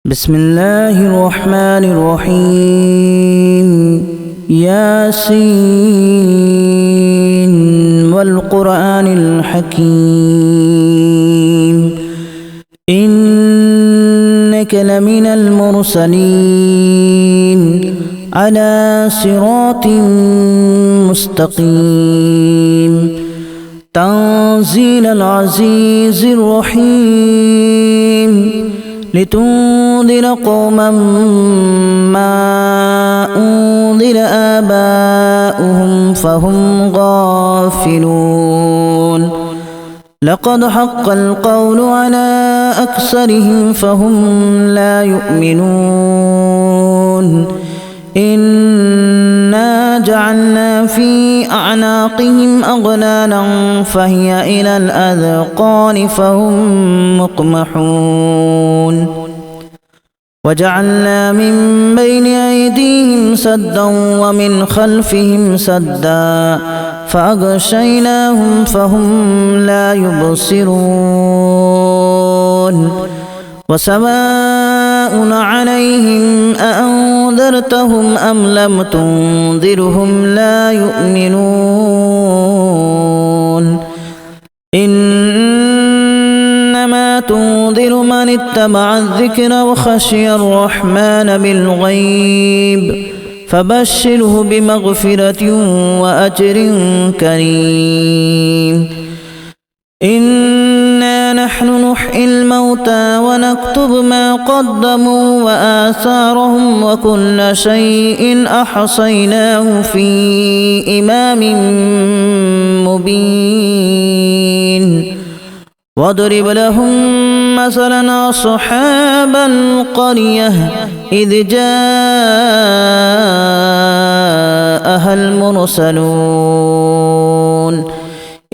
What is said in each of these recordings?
بسم الله الرحمن الرحيم ياسين والقرآن الحكيم إنك لمن المرسلين على صراط مستقيم تنزيل العزيز الرحيم لتنذر قوما ما أنذر آباؤهم فهم غافلون لقد حق القول على أكثرهم فهم لا يؤمنون إنا جعلنا في أعناقهم أغلالا فهي إلى الأذقان فهم مقمحون وجعلنا من بين أيديهم سدا ومن خلفهم سدا فأغشيناهم فهم لا يبصرون وسواء عليهم أأنذرتهم أم لم تنذرهم لا يؤمنون إنما تنذر من اتبع الذكر وخشي الرحمن بالغيب فبشره بمغفرة وأجر كريم إنا نحن نحيي الموتى ونكتب ما قدموا وآثارهم وكل شيء أحصيناه في إمام مبين واضرب لهم مثلا أصحاب القرية إذ جاءها المرسلون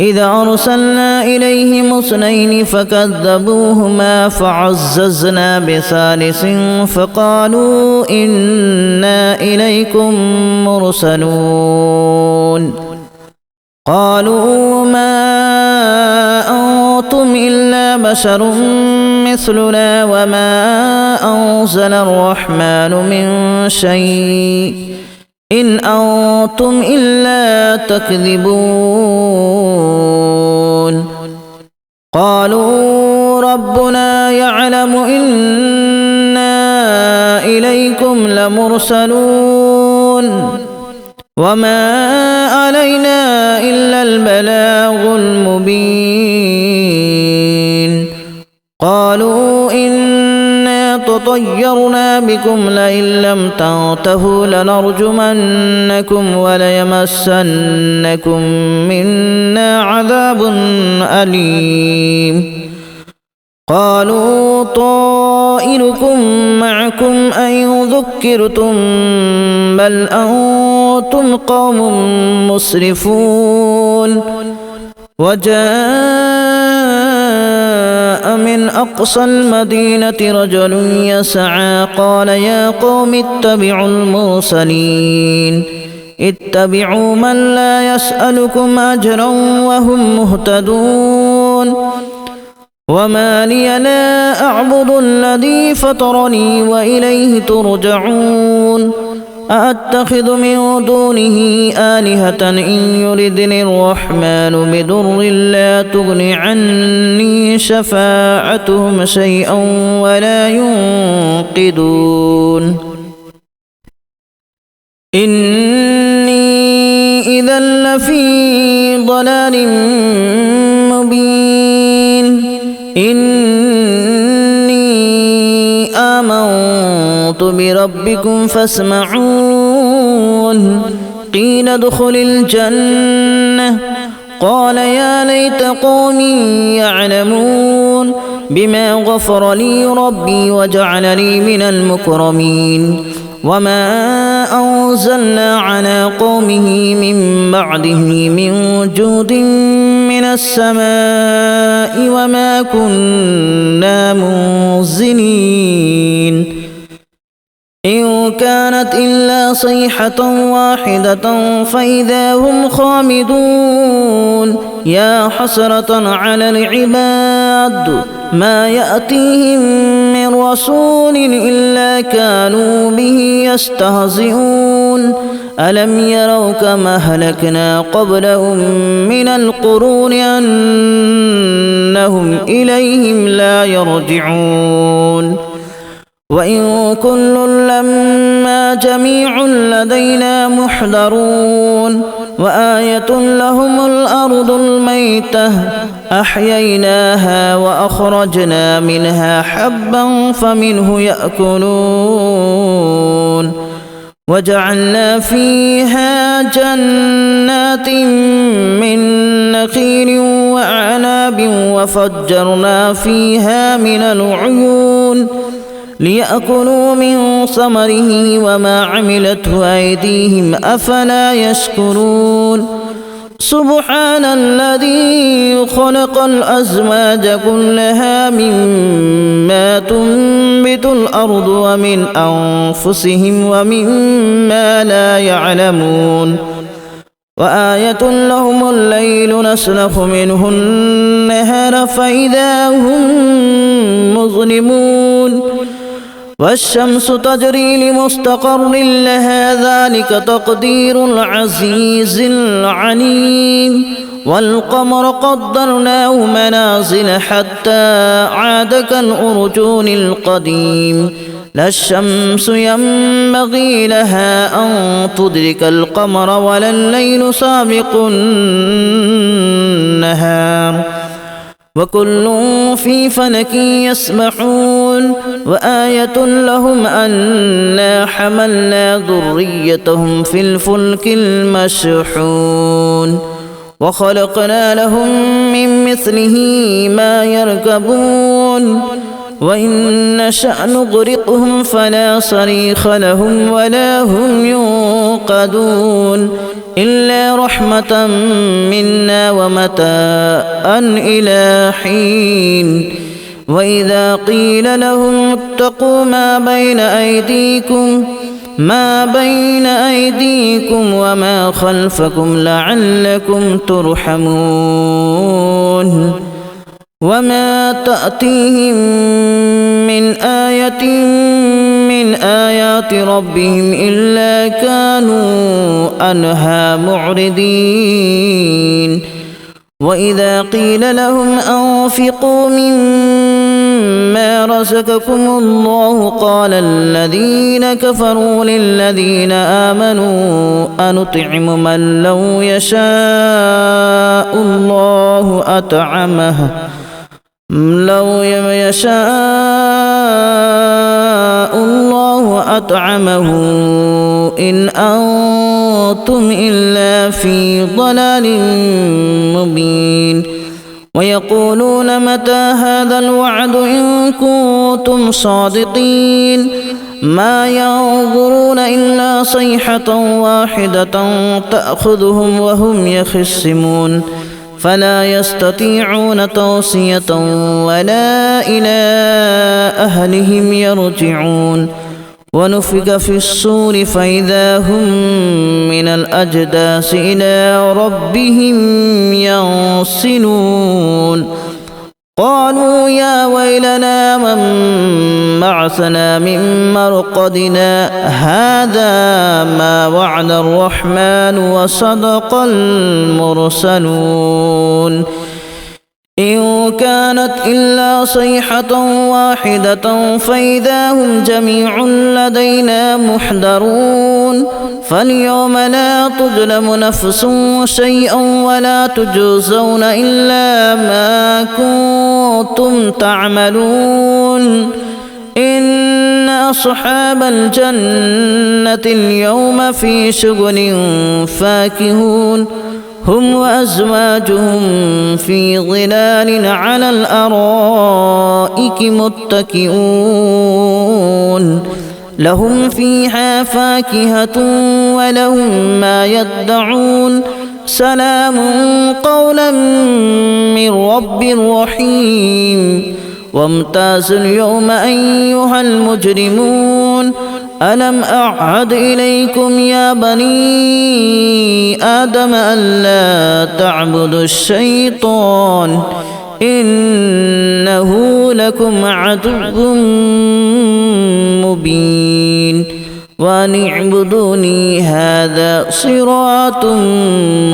إذا أرسلنا إليهم اثنين فكذبوهما فعززنا بثالث فقالوا إنا إليكم مرسلون قالوا ما أنتم إلا بشر مثلنا وما أنزل الرحمن من شيء إن أنتم إلا تكذبون قالوا ربنا يعلم إنا إليكم لمرسلون وما علينا إلا البلاغ المبين قالوا إنا تطيرنا بكم لئن لم تنتهوا لنرجمنكم وليمسنكم منا عذاب أليم قالوا طائركم معكم أن ذكرتم بل أنتم قوم مسرفون وجاء من أقصى المدينة رجل يسعى قال يا قوم اتبعوا المرسلين اتبعوا من لا يسألكم أجرا وهم مهتدون وما لي لا أعبد الذي فطرني وإليه ترجعون أأتخذ من دونه آلهة إن يردني الرحمن بضر لا تغن عني شفاعتهم شيئا ولا ينقذون إني إذا لفي ضلال مبين إني آمنت بربكم فاسمعون قيل ادخل الجنة قال يا ليت قومي يعلمون بما غفر لي ربي وجعلني من المكرمين وما أنزلنا على قومه من بعده من جود من السماء وما كنا منزلين إن كانت إلا صيحة واحدة فإذا هم خامدون يا حسرة على العباد ما يأتيهم من رسول إلا كانوا به يستهزئون ألم يروا كما أهلكنا قبلهم من القرون أنهم إليهم لا يرجعون وإن كل لما جميع لدينا محضرون وآية لهم الأرض الميتة أحييناها وأخرجنا منها حبا فمنه يأكلون وجعلنا فيها جنات من نخيل وأعناب وفجرنا فيها من العيون ليأكلوا من ثمره وما عملته أيديهم أفلا يشكرون سبحان الذي خلق الأزواج كلها مما تنبت الأرض ومن أنفسهم ومما لا يعلمون وآية لهم الليل نسلخ منه النهار فإذا هم مظلمون والشمس تجري لمستقر لها ذلك تقدير العزيز العليم والقمر قدرناه منازل حتى عاد كالأرجون القديم لا الشمس ينبغي لها أن تدرك القمر ولا الليل سابق النهار وكل في فلك يسبحون وآية لهم أنا حملنا ذريتهم في الفلك المشحون وخلقنا لهم من مثله ما يركبون وإن نشأ نغرقهم فلا صريخ لهم ولا هم ينقذون إلا رحمة منا ومتاعا إلى حين وإذا قيل لهم اتقوا ما بين أيديكم وما خلفكم لعلكم ترحمون وما تأتيهم من آية من آيات ربهم إلا كانوا عنها معرضين وإذا قيل لهم أنفقوا مما رزقكم الله قال الذين كفروا للذين آمنوا أنطعم من لو يشاء الله أطعمه إن أنتم إلا في ضلال مبين ويقولون متى هذا الوعد إن كنتم صادقين ما ينظرون إلا صيحة واحدة تأخذهم وهم يخصمون فلا يستطيعون توصية ولا إلى أهلهم يرجعون ونفخ في الصور فإذا هم من الأجداث إلى ربهم ينسلون قالوا يا ويلنا من بعثنا من مرقدنا هذا ما وعد الرحمن وصدق المرسلون إن كانت إلا صيحة واحدة فإذا هم جميع لدينا محضرون فاليوم لا تظلم نفس شيئا ولا تجزون إلا ما كنتم تعملون إن أصحاب الجنة اليوم في شغل فاكهون هم وأزواجهم في ظلال على الأرائك متكئون لهم فيها فاكهة ولهم ما يدعون سلام قولا من رب رحيم وامتازوا اليوم أيها المجرمون ألم أعهد إليكم يا بني آدم ألا تعبدوا الشيطان إنه لكم عدو مبين وأن اعبدوني هذا صراط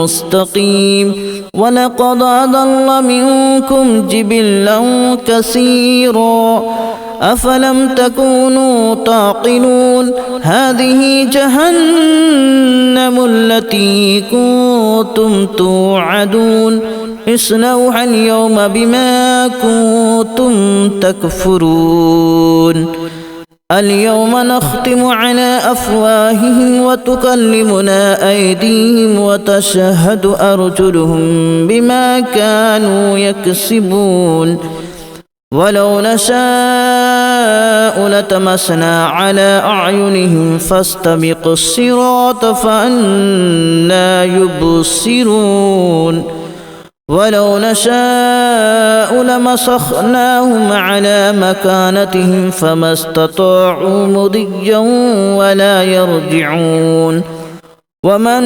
مستقيم ولقد أضل منكم جبلا كثيرا أفلم تكونوا تعقلون هذه جهنم التي كنتم توعدون اصلوها اليوم بما كنتم تكفرون اليوم نختم على أفواههم وتكلمنا أيديهم وتشهد أرجلهم بما كانوا يكسبون ولو نشاء لتمسنا على أعينهم فاستبقوا الصراط فأنى يبصرون ولو نشاء لمسخناهم على مكانتهم فما استطاعوا مضيا ولا يرجعون ومن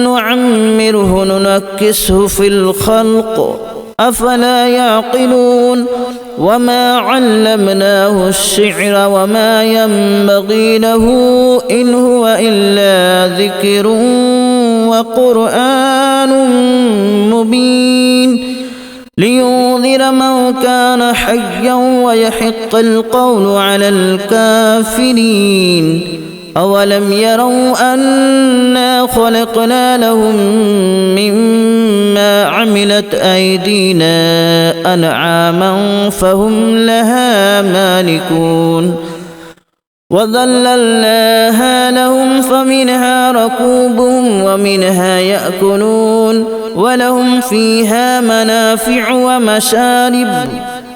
نعمره ننكسه في الخلق أفلا يعقلون وما علمناه الشعر وما ينبغي له إن هو إلا ذكر وقرآن مبين لينذر من كان حيا ويحق القول على الكافرين أولم يروا أنا خلقنا لهم مما عملت أيدينا أنعاما فهم لها مالكون وذللناها لهم فمنها ركوبهم ومنها يأكلون ولهم فيها منافع ومشارب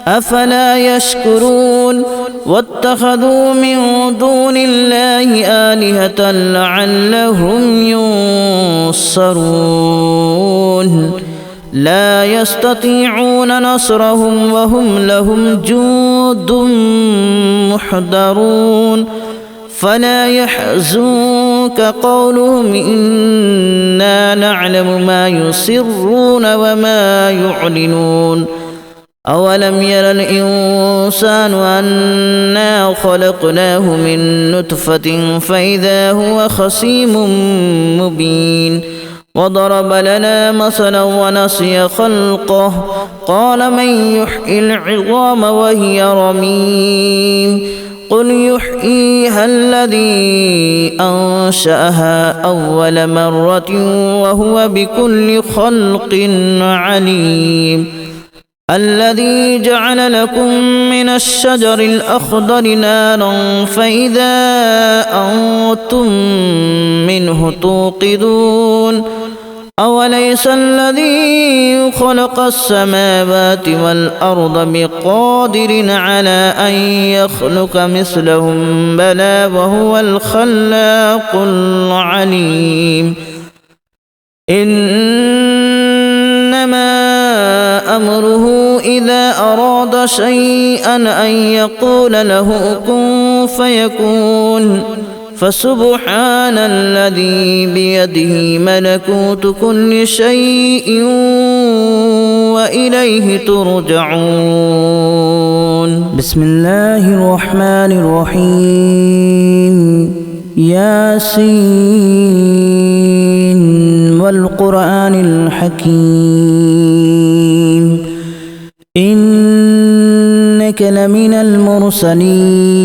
أفلا يشكرون واتخذوا من دون الله آلهة لعلهم ينصرون لا يستطيعون نصرهم وهم لهم جند محضرون فلا يحزنك قولهم إنا نعلم ما يسرون وما يعلنون أولم ير الإنسان أنا خلقناه من نطفة فإذا هو خصيم مبين وضرب لنا مثلا ونسي خلقه قال من يحيي العظام وهي رميم قل يحييها الذي أنشأها أول مرة وهو بكل خلق عليم الذي جعل لكم من الشجر الأخضر نارا فإذا أنتم منه توقدون أوليس الذي خلق السماوات والأرض بقادر على أن يخلق مثلهم بلى وهو الخلاق العليم إنما أمره إذا أراد شيئا أن يقول له كن فيكون فسبحان الذي بيده ملكوت كل شيء وإليه ترجعون بسم الله الرحمن الرحيم ياسين والقرآن الحكيم إنك لمن المرسلين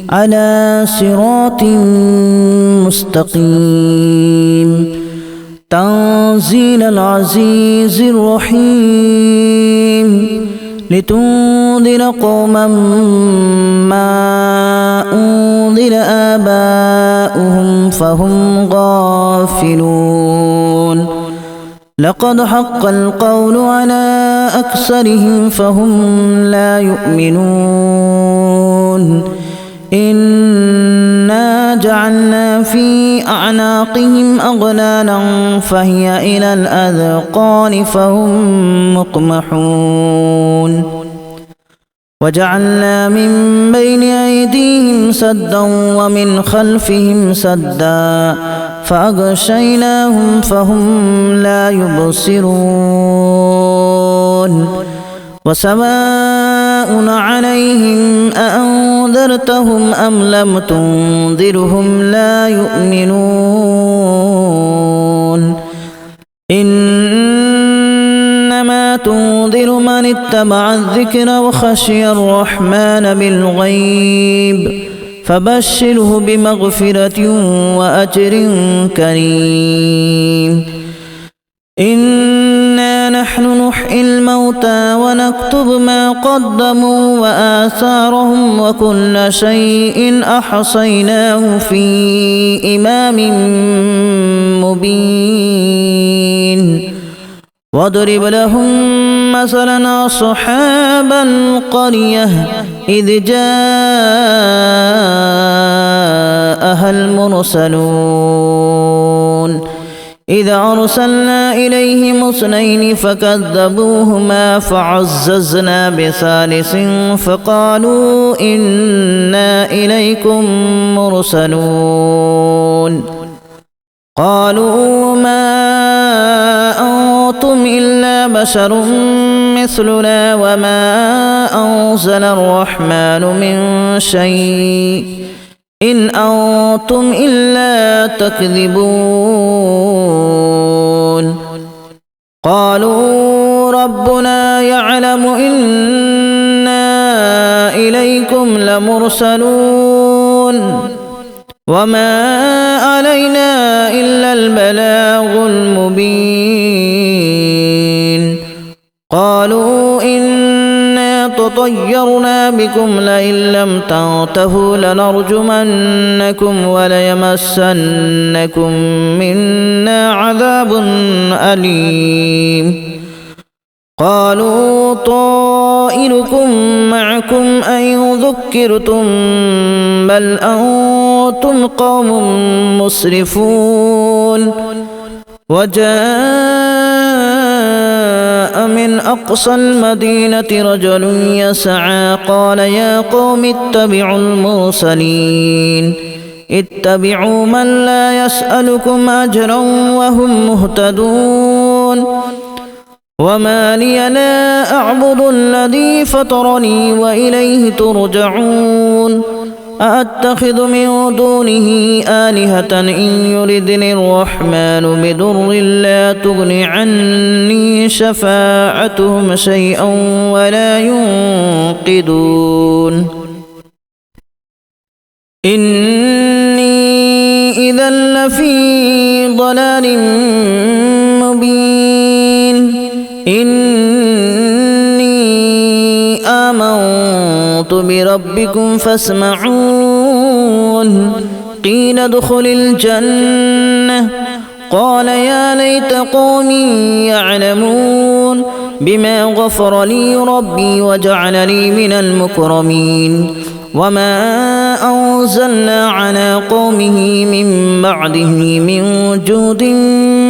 على صراط مستقيم تنزيل العزيز الرحيم لتنذر قوما ما أنذر آباؤهم فهم غافلون لقد حق القول على أكثرهم فهم لا يؤمنون إنا جعلنا في أعناقهم أغلالا فهي إلى الأذقان فهم مقمحون وجعلنا من بين أيديهم سدا ومن خلفهم سدا فأغشيناهم فهم لا يبصرون وسواء عليهم أأنذرتهم أم لم تنذرهم لا يؤمنون إنما تنذر من اتبع الذكر وخشي الرحمن بالغيب فبشره بمغفرة وأجر كريم إنا نحن نحيي الموتى ونكتب ما قدموا وآثارهم وكل شيء أحصيناه في إمام مبين واضرب لهم مثلا أصحاب القرية إذ جاءها المرسلون إذ أرسلنا إليهم 2 فكذبوهما فعززنا بثالث فقالوا إنا إليكم مرسلون قالوا ما أنتم إلا بشر مثلنا وما أنزل الرحمن من شيء إن أنتم إلا تكذبون قالوا ربنا يعلم إنا إليكم لمرسلون وما علينا إلا البلاغ المبين قالوا إنا تطيرنا بكم لئن لم تنتهوا لنرجمنكم وليمسنكم منا عذاب أليم قالوا طائركم معكم أن ذكرتم بل أنتم قوم مسرفون وجاء من أقصى المدينة رجل يسعى قال يا قوم اتبعوا المرسلين اتبعوا من لا يسألكم أجرا وهم مهتدون وما لي لا أعبد الذي فطرني وإليه ترجعون أأتخذ من دونه آلهة إن يردني الرحمن بضر لا تغن عني شفاعتهم شيئا ولا ينقذون إني إذا لفي ضلال مبين إني آمنت بربكم فاسمعون قيل ادخل الجنة قال يا ليت قومي يعلمون بما غفر لي ربي وجعلني من المكرمين وما أنزلنا على قومه من بعده من جود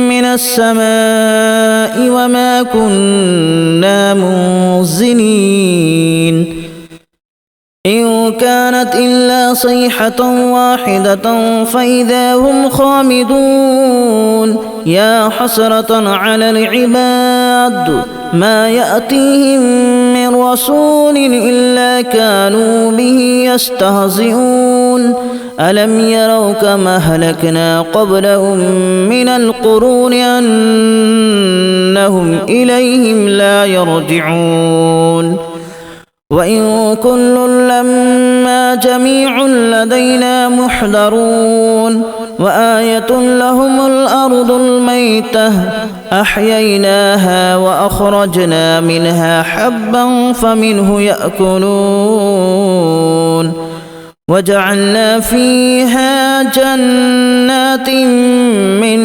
من السماء وما كنا منزلين إن كانت إلا صيحة واحدة فإذا هم خامدون يا حسرة على العباد ما يأتيهم من رسول إلا كانوا به يستهزئون ألم يروا كما أهلكنا قبلهم من القرون أنهم إليهم لا يرجعون وإن كل لما جميع لدينا محضرون وآية لهم الأرض الميتة أحييناها وأخرجنا منها حبا فمنه يأكلون وجعلنا فيها جنات من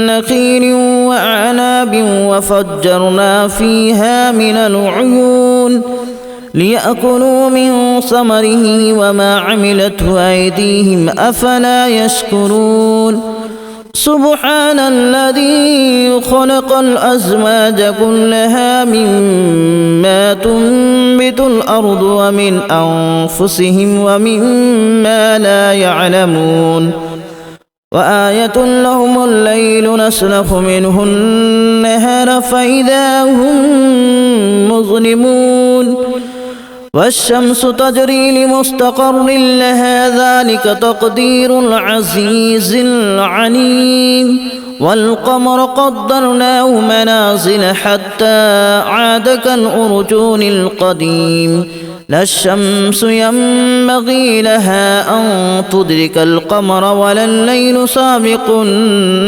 نخيل وأعناب وفجرنا فيها من العيون ليأكلوا من ثمره وما عملته أيديهم أفلا يشكرون سبحان الذي خلق الأزواج كلها مما تنبت الأرض ومن أنفسهم ومما لا يعلمون وآية لهم الليل نسلخ منه النهار فإذا هم مظلمون والشمس تجري لمستقر لها ذلك تقدير العزيز العليم والقمر قدرناه منازل حتى عاد كالأرجون القديم لا الشمس ينبغي لها أن تدرك القمر ولا الليل سابق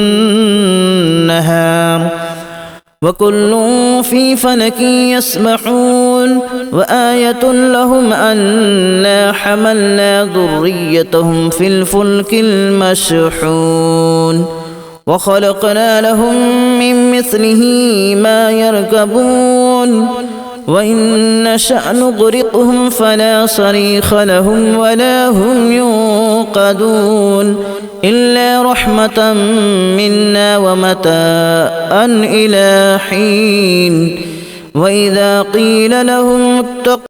النهار وكل في فلك يسبحون وآية لهم أنا حملنا ذريتهم في الفلك المشحون وخلقنا لهم من مثله ما يركبون وإن نشأ نغرقهم فلا صريخ لهم ولا هم ينقذون إلا رحمة منا ومتاعا إلى حين وإذا قيل لهم اتقوا